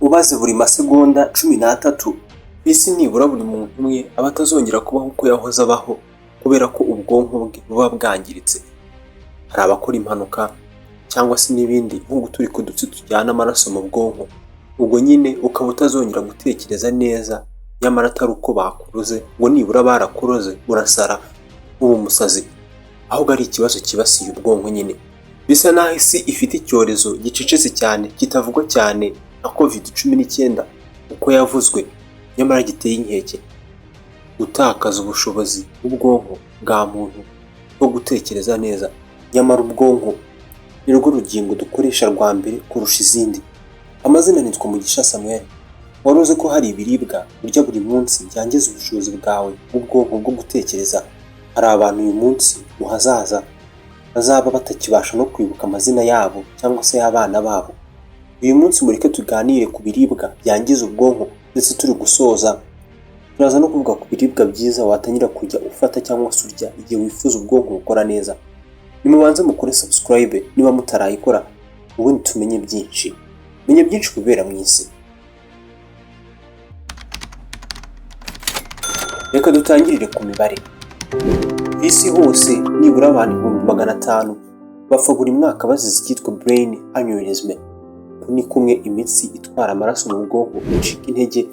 ubaze buri masegonda 13 bisi nibura buri muntu umwe aba atazongera kubaho uko yahoze abaho kubera ko ubwonko bwe buba bwangiritse. Hari abakora impanuka cyangwa se n'ibindi nko guturika udutsi tujyana amaraso mu bwonko, ubwo nyine ukaba utazongera gutekereza neza, nyamara atari uko bakuroze ngo nibura barakuroze urasara ubu musazi, ahubwo ari ikibazo kibasiye ubwonko nyine. Bisa naho isi ifite icyorezo gicecetse cyane kitavugwa cyane nka COVID-19 uko yavuzwe, nyamara giteye inkeke, gutakaza ubushobozi bw'ubwonko bwa muntu bwo gutekereza neza. Nyamara ubwonko ni rwo rugingo dukoresha rwa mbere kurusha izindi. Amazina nitwa Mugisha Samuel. Wari uzi ko hari ibiribwa urya buri munsi byangiza ubushobozi bwawe bw'ubwonko bwo gutekereza? Hari abantu uyu munsi mu hazaza bazaba batakibasha no kwibuka amazina yabo cyangwa se y'abana babo. Uyu munsi mureke tuganire ku biribwa byangiza ubwonko, ndetse turi gusoza turaza no kuvuga ku biribwa byiza watangira kujya ufata cyangwa se urya igihe wifuza ubwonko bukora neza. Nimubanze mukore subscribe niba mutarayikora, ubundi tumenye byinshi. Menye byinshi kubera mu isi. Reka dutangirire ku mibare. Isi hose nibura abantu 500,000 bapfa buri mwaka bazize icyitwa brain aneurysm. Ni kumwe imitsi itwara amaraso mu bwonko icika intege,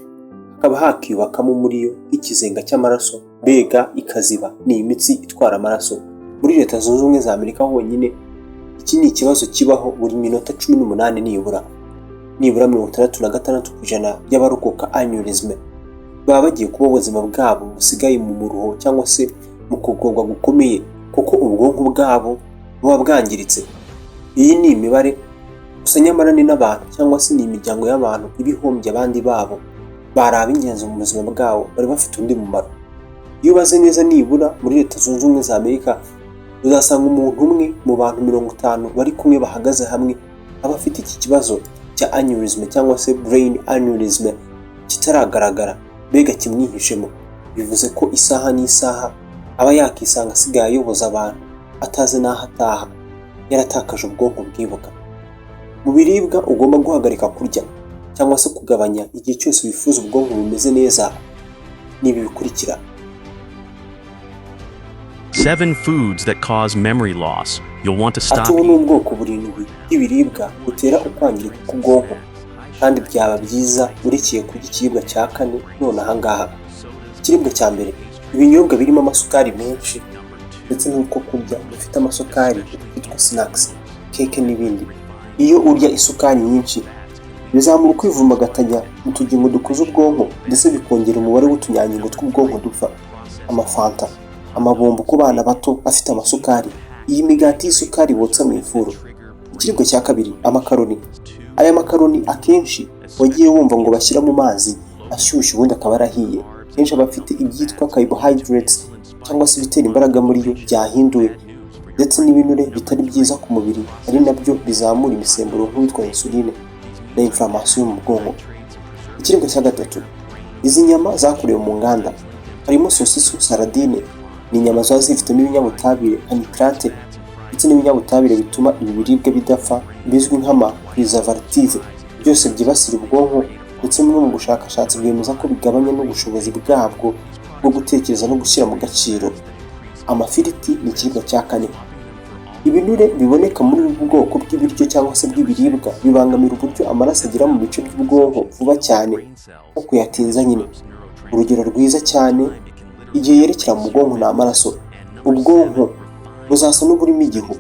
hakaba hakiyubakamo muri yo ikizenga cy'amaraso, mbega ikaziba. Ni imitsi itwara amaraso. Muri Leta Zunze Ubumwe za Amerika honyine iki ni ikibazo kibaho buri minota 18 nibura 66% y'abarokoka aneurysm baba bagiye kuba ubuzima bwabo busigaye mu muruho cyangwa se mu kugorwa gukomeye kuko ubwonko bwabo buba bwangiritse. Iyi ni imibare gusa, nyamara ni n'abantu cyangwa se ni imiryango y'abantu ibihombye abandi babo bari ab'ingenzi mu buzima bwabo, bari bafite undi mumaro. Iyo ubaze neza nibura muri Leta Zunze Ubumwe za Amerika uzasanga umuntu umwe mu bantu 50 bari kumwe bahagaze hamwe aba afite iki kibazo cya aneurysm cyangwa se brain aneurysm kitaragaragara, mbega kimwihishemo. Bivuze ko isaha n'isaha aba yakisanga asigaye ayoboza abantu atazi n'aho ataha, yaratakaje ubwonko bwibuka. Mu biribwa ugomba guhagarika kurya cyangwa se kugabanya igihe cyose wifuza ubwonko bumeze neza nibi bikurikira. 7 foods that cause memory loss. You'll want to stop. Ati ubu ubwoko burindwi bw'ibiribwa butera ukwangirika k'ubwonko, kandi byaba byiza urekeye kurya ikiribwa cya kane none ahangaha. Ikiribwa cya mbere, ibinyobwa birimo amasukari menshi ndetse n'uko kurya bifite amasukari byitwa snacks, keke n'ibindi. Iyo urya isukari nyinshi bizamura kwivumbagatanya mu tugingo dukoze ubwonko, ndetse bikongera umubare w'utunyangingo tw'ubwonko dupfa. Amafanta, amabombo ku bana bato afite amasukari, iyi migati y'isukari botsa mu ifuru. Ikiribwa cya kabiri, amakaroni. Aya makaroni akenshi wagiye wumva ngo bashyira mu mazi ashyushye ubundi akaba arahiye, kenshi aba afite ibyitwa carbohydrates cyangwa se ibitera imbaraga muri yo byahinduwe, ndetse n'ibinure bitari byiza ku mubiri, ari nabyo bizamura imisemburo nk'uwitwa insuline na inflammation mu bwonko. Ikiribwa cya gatatu, izi nyama zakorewe mu nganda, harimo sosiso, saradine. Ni inyama ziba zifitemo ibinyabutabire nka nitrate ndetse n'ibinyabutabire bituma ibi biribwa bidapfa, bizwi nk'ama preservative, byose byibasira ubwonko, ndetse no mu bushakashatsi bwemeza ko bigabanya n'ubushobozi bwabwo bwo gutekereza no gushyira mu gaciro. Amafiriti ni ikiribwa cya kane. Ibinure biboneka muri ubu bwoko bw'ibiryo cyangwa se bw'ibiribwa bibangamira uburyo amaraso agera mu bice by'ubwonko vuba cyane, nko kuyatinza nyine. Urugero rwiza cyane igihe yerekera mu bwonko ni amaraso, ubwonko buzasa n'uburimo igihu.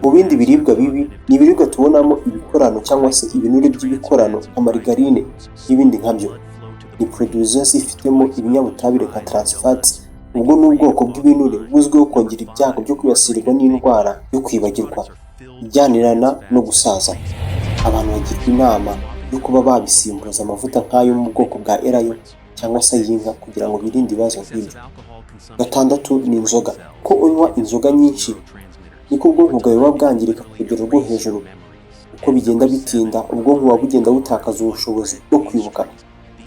Mu bindi biribwa bibi ni ibiribwa tubonamo ibikorano cyangwa se ibinure by'ibikorano nka margarine n'ibindi nkabyo. Ni produits zifitemo ibinyabutabire nka trans fats. Ubwo ni ubwoko bw'ibinure buzwiho kongera ibyago byo kwibasirwa n'indwara yo kwibagirwa ijyanirana no gusaza. Abantu bagirwa inama yo kuba babisimbuza amavuta nk'ayo mu bwoko bwa elayo cyangwa se y'inka kugira ngo birinde ibibazo nk'ibyo. Gatandatu ni inzoga. Ko unywa inzoga nyinshi niko ubwonko bwawe buba bwangirika ku rugero rwo hejuru. Uko bigenda bitinda ubwonko buba bugenda butakaza ubushobozi bwo kwibuka.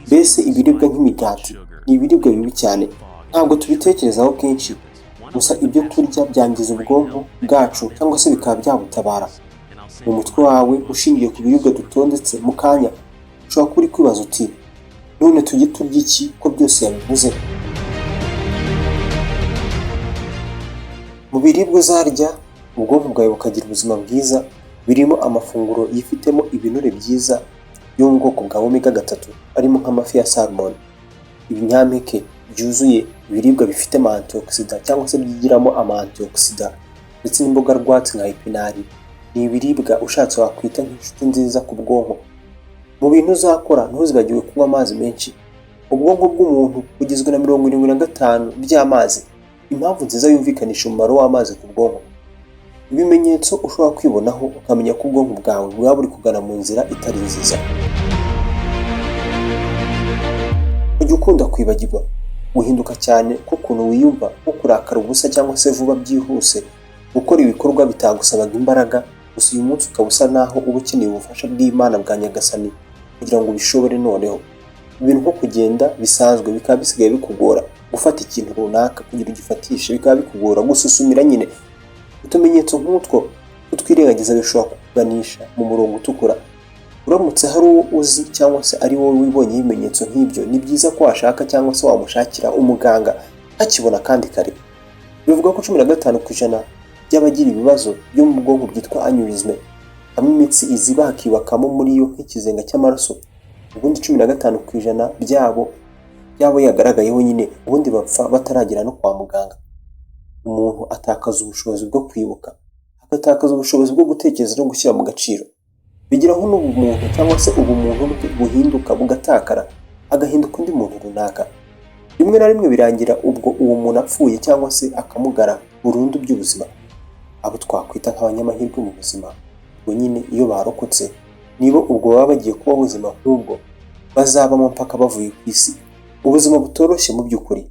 Mbese ibiribwa nk'imigati ni ibiribwa bibi cyane, ntabwo tubitekerezaho kenshi, gusa ibyo turya byangiza ubwonko bwacu cyangwa se bikaba byabutabara. Mu mutwe wawe ushingiye ku biribwa dutondetse mu kanya ushobora kuba uri kwibaza uti none tujye turya iki ko byose yabivuze? Mu biribwa uzarya ubwonko bwawe bukagira ubuzima bwiza birimo amafunguro yifitemo ibinure byiza byo mu bwoko bwa omega 3 arimo nk'amafi ya salmon, ibinyampeke byuzuye, ibiribwa bifite antioxidant cyangwa se byigiramo antioxidant ndetse n'imboga rwatsi nka epinari. Ni ibiribwa ushatse wakwita nk'inshuti nziza ku bwonko. Mu bintu uzakora ntuzibagiwe kunywa amazi menshi. Ubwonko bw'umuntu bugizwe na 75% by'amazi. Impamvu nziza yumvikanisha umumaro w'amazi ku bwonko. Ibimenyetso ushobora kwibonaho ukamenya ko ubwonko bwawe bwaba buri kugana mu nzira itari nziza. Ujya ukunda kwibagirwa, guhinduka cyane k'ukuntu wiyumva, nko kurakara ubusa cyangwa se vuba byihuse, gukora ibikorwa bitagusabaga imbaraga, gusa uyu munsi ukaba usa naho uba ukeneye ubufasha bw'Imana bwa Nyagasani kugira ngo ubishobore noneho. Ibintu nko kugenda bisanzwe bikaba bisigaye bikugora, gufata ikintu runaka kugira ugifatishe bikaba bikugora, gususumira nyine. Utumenyetso nk'utwo utwirengagiza bishobora kukuganisha mu murongo utukura. Uramutse hari uwo uzi cyangwa se ari wowe wibonye ibimenyetso nk'ibyo, ni byiza ko washaka cyangwa se wamushakira umuganga akibona kandi kare. Bivuga ko 15% by'abagira ibibazo byo mu bwonko byitwa aneurysm, hamwe imitsi iziba hakibakamo muri yo nk'ikizenga cy'amaraso. Ubundi 15% byabo yagaragayeho nyine, ubundi bapfa bataragera no kwa muganga. Umuntu atakaza ubushobozi bwo kwibuka, agatakaza ubushobozi bwo gutekereza no gushyira mu gaciro. Bigiraho n'ubumuntu cyangwa se ubumuntu buhinduka bugatakara, agahinduka undi muntu runaka. Rimwe na rimwe birangira ubwo uwo muntu apfuye cyangwa se akamugara burundu by'ubuzima. Abo twakwita nk'abanyamahirwe mu buzima, ubwo nyine iyo barokotse nibo ubwo baba bagiye kuba ubuzima nk'ubwo bazabamo mpaka bavuye ku isi. Ubuzima butoroshye mu by'ukuri,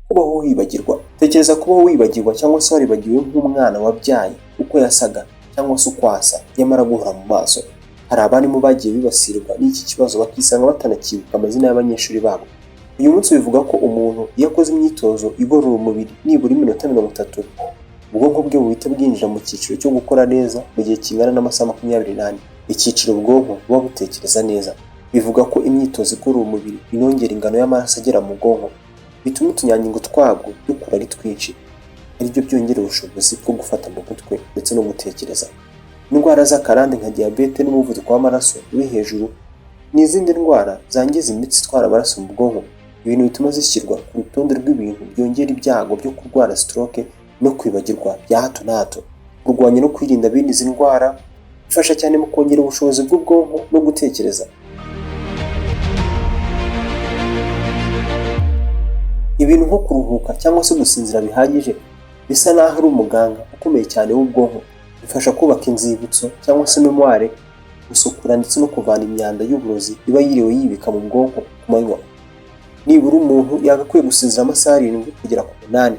kubaho wibagirwa. Tekereza kubaho wibagirwa cyangwa se waribagiwe nk'umwana wabyaye uko yasaga cyangwa se uko asa, nyamara guhora mu maso. Hari abarimu bagiye bibasirwa n'iki kibazo bakisanga batanakibuka amazina y'abanyeshuri babo. Uyu munsi bivuga ko umuntu iyo akoze imyitozo igorora umubiri nibura iminota 30, ubwonko bwe buhita bwinjira mu cyiciro cyo gukora neza mu gihe kingana n'amasaha 24. Icyiciro ubwonko buba butekereza neza. Bivuga ko imyitozo igorora umubiri inongera ingano y'amaraso agera mu bwonko, bituma utunyangingo twabwo dukura ari twinshi, aribyo byongera ubushobozi bwo gufata mu mutwe ndetse no gutekereza. Indwara z'akarande nka diyabete n'umuvuduko w'amaraso uri hejuru n'izindi ndwara zangiza imitsi itwara amaraso mu bwonko, ibintu bituma zishyirwa ku rutonde rw'ibintu byongera ibyago byo kurwara stroke no kwibagirwa bya hato na hato. Kurwanya no kwirinda bene izi ndwara bifasha cyane mu kongera ubushobozi bw'ubwonko no gutekereza. Ibintu nko kuruhuka cyangwa se gusinzira bihagije bisa naho ari umuganga ukomeye cyane w'ubwonko. Bifasha kubaka inzibutso cyangwa se memoire, gusukura ndetse no kuvana imyanda y'uburozi iba yiriwe yibika mu bwonko ku manywa. Nibura umuntu yagakwiye gusinzira amasaha 7 kugera ku 8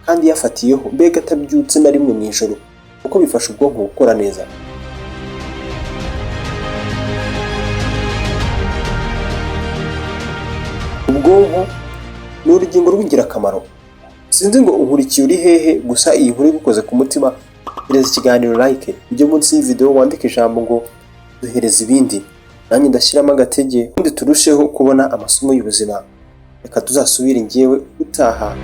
kandi yafatiyeho, mbega atabyutse na rimwe mu ijoro, kuko bifasha ubwonko gukora neza. Ubwonko ni urugingo rw'ingirakamaro. Sinzi ngo unkurikiye uri hehe, gusa iyi nkuru igukoze ku mutima, hereza ikiganiro like, ujye munsi y'iyi video wandike ijambo ngo duhereze ibindi, nanjye ndashyiramo agatege ubundi turusheho kubona amasomo y'ubuzima. Reka tuzasubire njyewe utaha.